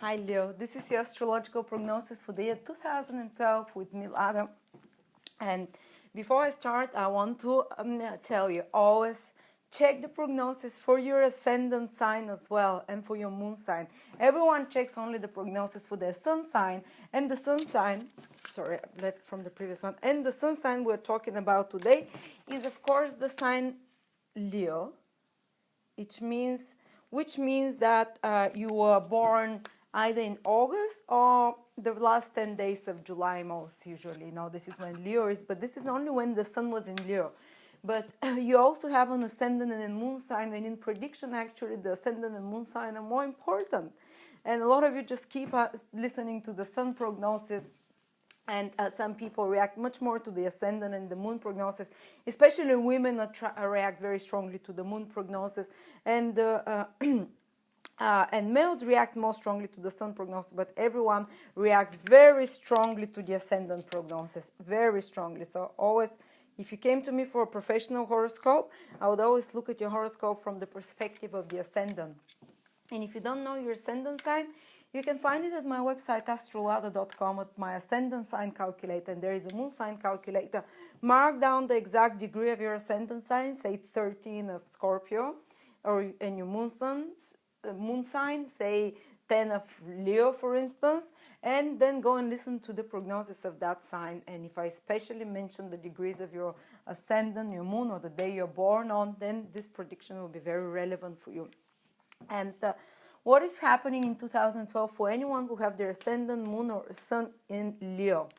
Hi Leo, this is your astrological prognosis for the year 2012 with me, Lada. And before I start, I want to tell you, always check the prognosis for your ascendant sign as well and for your moon sign. Everyone checks only the prognosis for their sun sign, and the sun sign, sorry, I left from the previous one, and the sun sign we're talking about today is of course the sign Leo, which means that you were born either in August or the last 10 days of July most usually. Now this is when Leo is, but this is only when the sun was in Leo. But you also have an ascendant and a moon sign, and in prediction actually the ascendant and moon sign are more important. And a lot of you just keep listening to the sun prognosis, and some people react much more to the ascendant and the moon prognosis, especially women react very strongly to the moon prognosis, and and males react more strongly to the sun prognosis, but everyone reacts very strongly to the ascendant prognosis, very strongly. So always, if you came to me for a professional horoscope, I would always look at your horoscope from the perspective of the ascendant. And if you don't know your ascendant sign, you can find it at my website astrolada.com at my ascendant sign calculator, and there is a moon sign calculator. Mark down the exact degree of your ascendant sign, say 13 of Scorpio, and your moon sign, say 10 of Leo, for instance, and then go and listen to the prognosis of that sign. And if I especially mention the degrees of your ascendant, your moon, or the day you're born on, then this prediction will be very relevant for you. And what is happening in 2012 for anyone who have their ascendant, moon, or sun in Leo?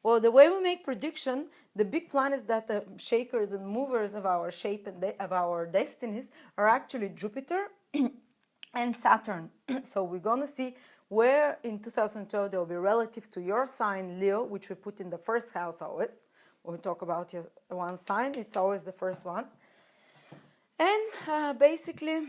Well, the way we make prediction, the big plan is that the shakers and movers of our shape and of our destinies are actually Jupiter and Saturn. So we're going to see where in 2012 they will be relative to your sign Leo, which we put in the first house always. When we talk about your one sign, it's always the first one. And basically,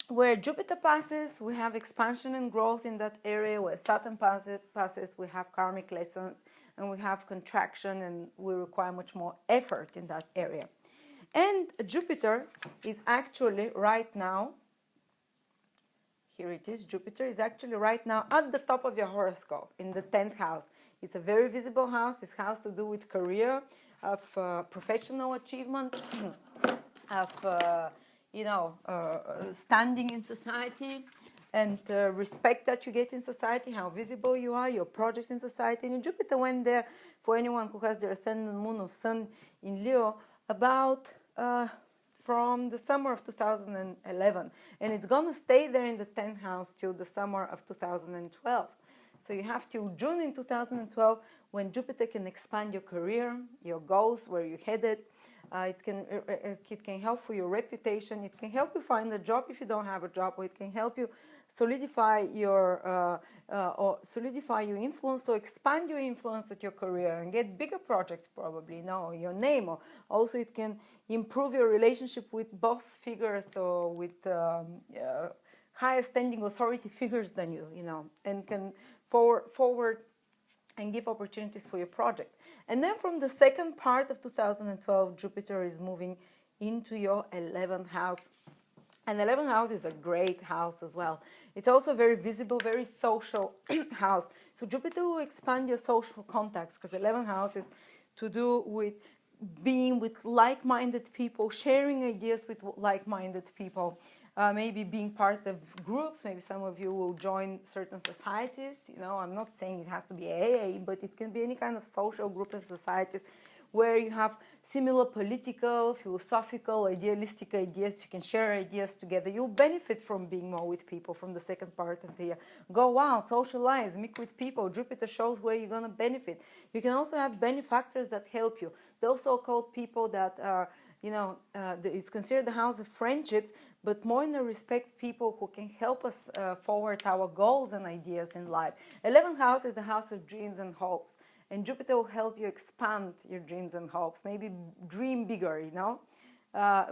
where Jupiter passes, we have expansion and growth in that area. Where Saturn passes, we have karmic lessons, and we have contraction, and we require much more effort in that area. And Jupiter is actually right now, here it is, Jupiter is actually right now at the top of your horoscope in the 10th house. It's a very visible house. This house to do with career, of professional achievement, of standing in society, and respect that you get in society, how visible you are, your projects in society. And Jupiter went there for anyone who has their ascendant, moon, or sun in Leo about from the summer of 2011, and it's going to stay there in the 10th house till the summer of 2012. So you have till June in 2012 when Jupiter can expand your career, your goals, where you're headed. It can help for your reputation. It can help you find a job if you don't have a job, or it can help you solidify your influence, or expand your influence at your career and get bigger projects, probably, your name. Or also it can improve your relationship with boss figures, or with higher standing authority figures than you, and can forward and give opportunities for your projects. And then from the second part of 2012, Jupiter is moving into your 11th house. And the 11th house is a great house as well. It's also very visible, very social house. So Jupiter will expand your social contacts, because the 11th house is to do with being with like-minded people, sharing ideas with like-minded people. Maybe being part of groups. Maybe some of you will join certain societies. I'm not saying it has to be AA, but it can be any kind of social group and societies where you have similar political, philosophical, idealistic ideas. You can share ideas together. You'll benefit from being more with people from the second part of the year. Go out, socialize, meet with people. Jupiter shows where you're going to benefit. You can also have benefactors that help you. Those so-called people that are, it's considered the house of friendships, but more in the respect people who can help us forward our goals and ideas in life. 11th house is the house of dreams and hopes, and Jupiter will help you expand your dreams and hopes. Maybe dream bigger,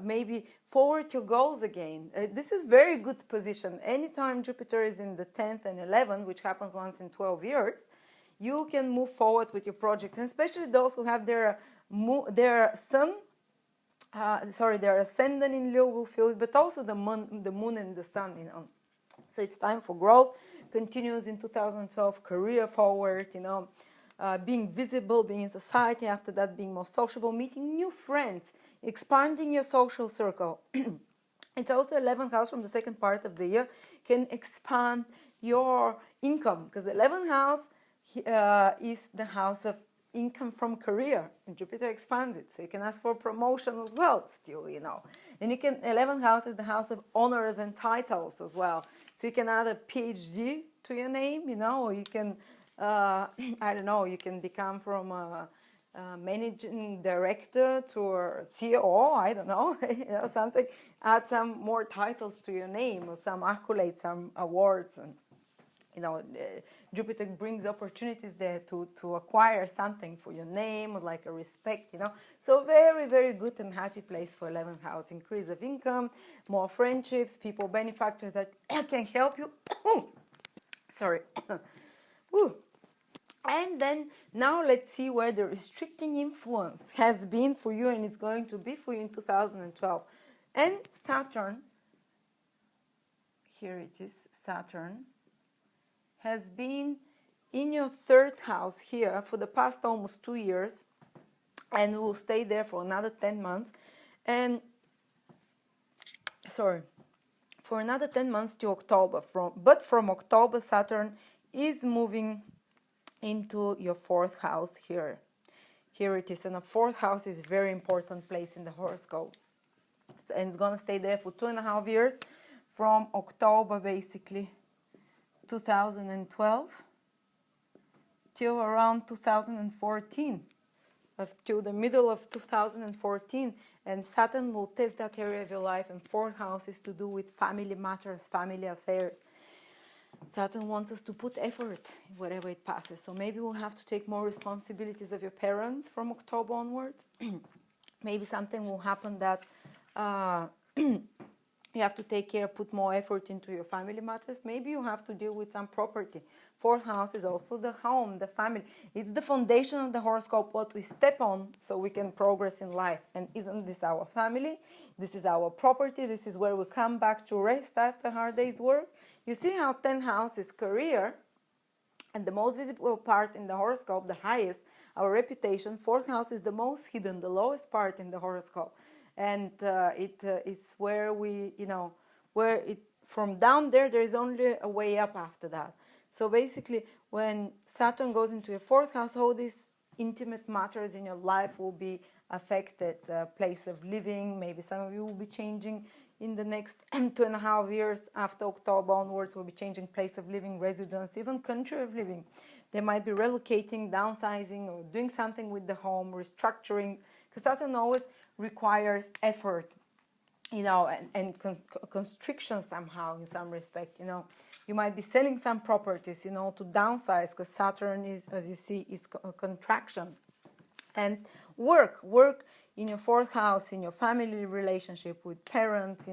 maybe forward your goals again. This is very good position. Anytime Jupiter is in the 10th and 11th, which happens once in 12 years, you can move forward with your projects, and especially those who have their sun. Their ascendant in Leo will feel it, but also the moon and the sun, So it's time for growth. Continues in 2012, career forward, being visible, being in society. After that, being more sociable, meeting new friends, expanding your social circle. It's also 11th house from the second part of the year can expand your income, because the 11th house is the house of income from career, and Jupiter expands it, so you can ask for promotion as well still, and 11th house is the house of honors and titles as well, so you can add a PhD to your name, or you can I don't know, you can become from a managing director to a CEO, I don't know, something, add some more titles to your name, or some accolades, some awards, and Jupiter brings opportunities there to acquire something for your name, like a respect, So very, very good and happy place for 11th house. Increase of income, more friendships, people, benefactors that can help you. Sorry. And then now let's see where the restricting influence has been for you, and it's going to be for you in 2012. And Saturn, here it is, Saturn has been in your third house here for the past almost 2 years, and will stay there for another 10 months. And for another 10 months to October. From October, Saturn is moving into your fourth house here. Here it is, and the fourth house is a very important place in the horoscope. And it's going to stay there for 2.5 years, from October basically 2012 till around 2014, till the middle of 2014. And Saturn will test that area of your life, and fourth house is to do with family matters, family affairs. Saturn wants us to put effort wherever it passes. So maybe we'll have to take more responsibilities of your parents from October onwards. Maybe something will happen that you have to take care, put more effort into your family matters. Maybe you have to deal with some property. Fourth house is also the home, the family. It's the foundation of the horoscope, what we step on so we can progress in life. And isn't this our family? This is our property. This is where we come back to rest after a hard day's work. You see how 10th house is career, and the most visible part in the horoscope, the highest, our reputation. Fourth house is the most hidden, the lowest part in the horoscope. And it's where we, from down there is only a way up after that. So basically, when Saturn goes into your fourth house, all these intimate matters in your life will be affected. Place of living, maybe some of you will be changing in the next 2.5 years. After October onwards, will be changing place of living, residence, even country of living. They might be relocating, downsizing, or doing something with the home, restructuring, because Saturn always requires effort, and constriction somehow in some respect. You might be selling some properties, to downsize, because Saturn is, as you see, is a contraction. And work in your fourth house, in your family relationship with parents,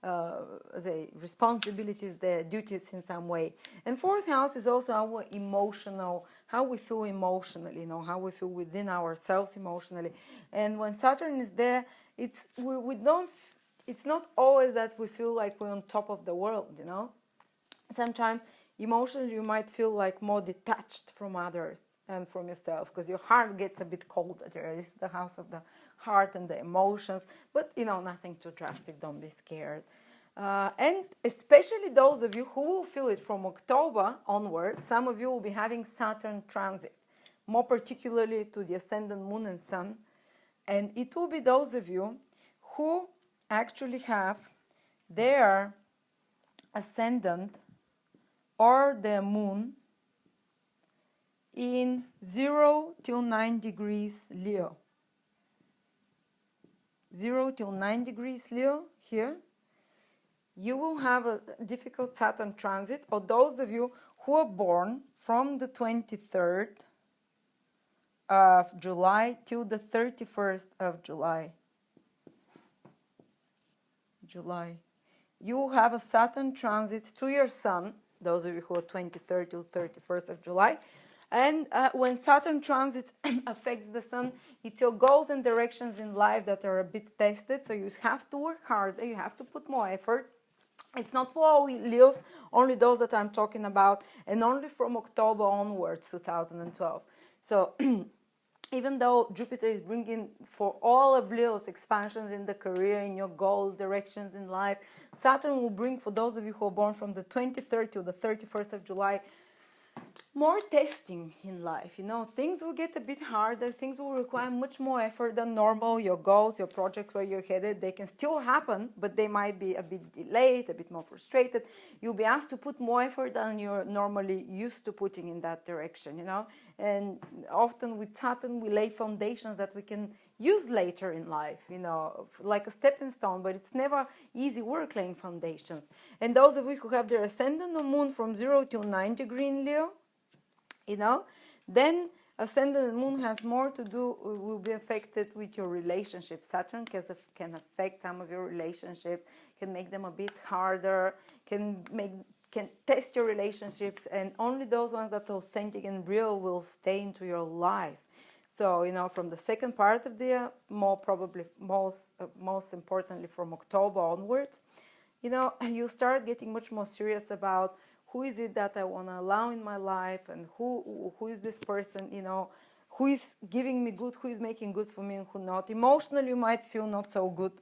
the responsibilities, the duties in some way. And fourth house is also our emotional, how we feel emotionally, how we feel within ourselves emotionally. And when Saturn is there, it's not always that we feel like we're on top of the world, Sometimes emotionally you might feel like more detached from others and from yourself, because your heart gets a bit cold. There is the house of the heart and the emotions, but nothing too drastic, don't be scared. And especially those of you who will feel it from October onward, some of you will be having Saturn transit, more particularly to the ascendant moon and sun. And it will be those of you who actually have their ascendant or their moon in 0 till 9 degrees Leo. 0 till 9 degrees Leo here. You will have a difficult Saturn transit, or those of you who are born from the 23rd of July till the 31st of July. You will have a Saturn transit to your sun, those of you who are 23rd till 31st of July. And when Saturn transit affects the sun, it's your goals and directions in life that are a bit tested. So you have to work harder, you have to put more effort. It's not for all Leos, only those that I'm talking about, and only from October onwards, 2012. So even though Jupiter is bringing for all of Leo's expansions in the career, in your goals, directions in life, Saturn will bring for those of you who are born from the 23rd to the 31st of July more testing in life. Things will get a bit harder, things will require much more effort than normal. Your goals, your project, where you're headed, they can still happen, but they might be a bit delayed, a bit more frustrated. You'll be asked to put more effort than you're normally used to putting in that direction. And often with Saturn we lay foundations that we can use later in life, like a stepping stone, but it's never easy work laying foundations. And those of you who have their ascendant or moon from 0 to 9 degree in Leo, then ascendant and moon has more to do, will be affected with your relationship. Saturn can affect some of your relationships, can make them a bit harder, can test your relationships, and only those ones that are authentic and real will stay into your life. So, from the second part of the year, most importantly from October onwards, you start getting much more serious about who is it that I want to allow in my life, and who is this person, who is giving me good, who is making good for me and who not. Emotionally, you might feel not so good,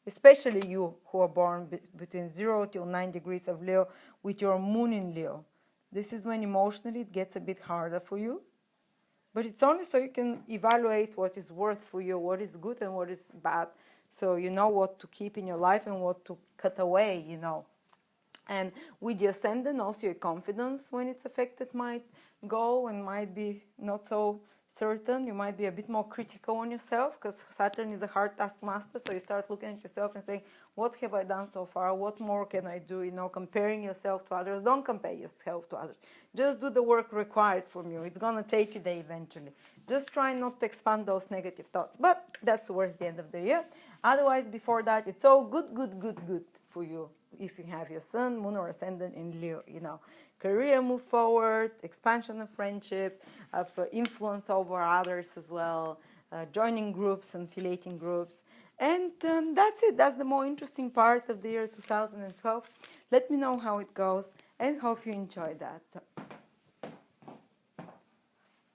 especially you who are born between 0 till 9 degrees of Leo with your moon in Leo. This is when emotionally it gets a bit harder for you. But it's only so you can evaluate what is worth for you, what is good and what is bad. So you know what to keep in your life and what to cut away, And with the ascendant, also your confidence, when it's affected, might go and might be not so certain. You might be a bit more critical on yourself, because Saturn is a hard taskmaster. So you start looking at yourself and saying, what have I done so far? What more can I do? Comparing yourself to others. Don't compare yourself to others. Just do the work required from you. It's going to take you there eventually. Just try not to expand those negative thoughts. But that's towards the end of the year. Otherwise, before that, it's all good for you. If you have your sun, moon, or ascendant in Leo, career move forward, expansion of friendships, of influence over others as well, joining groups and affiliating groups. And that's it. That's the more interesting part of the year 2012. Let me know how it goes and hope you enjoy that.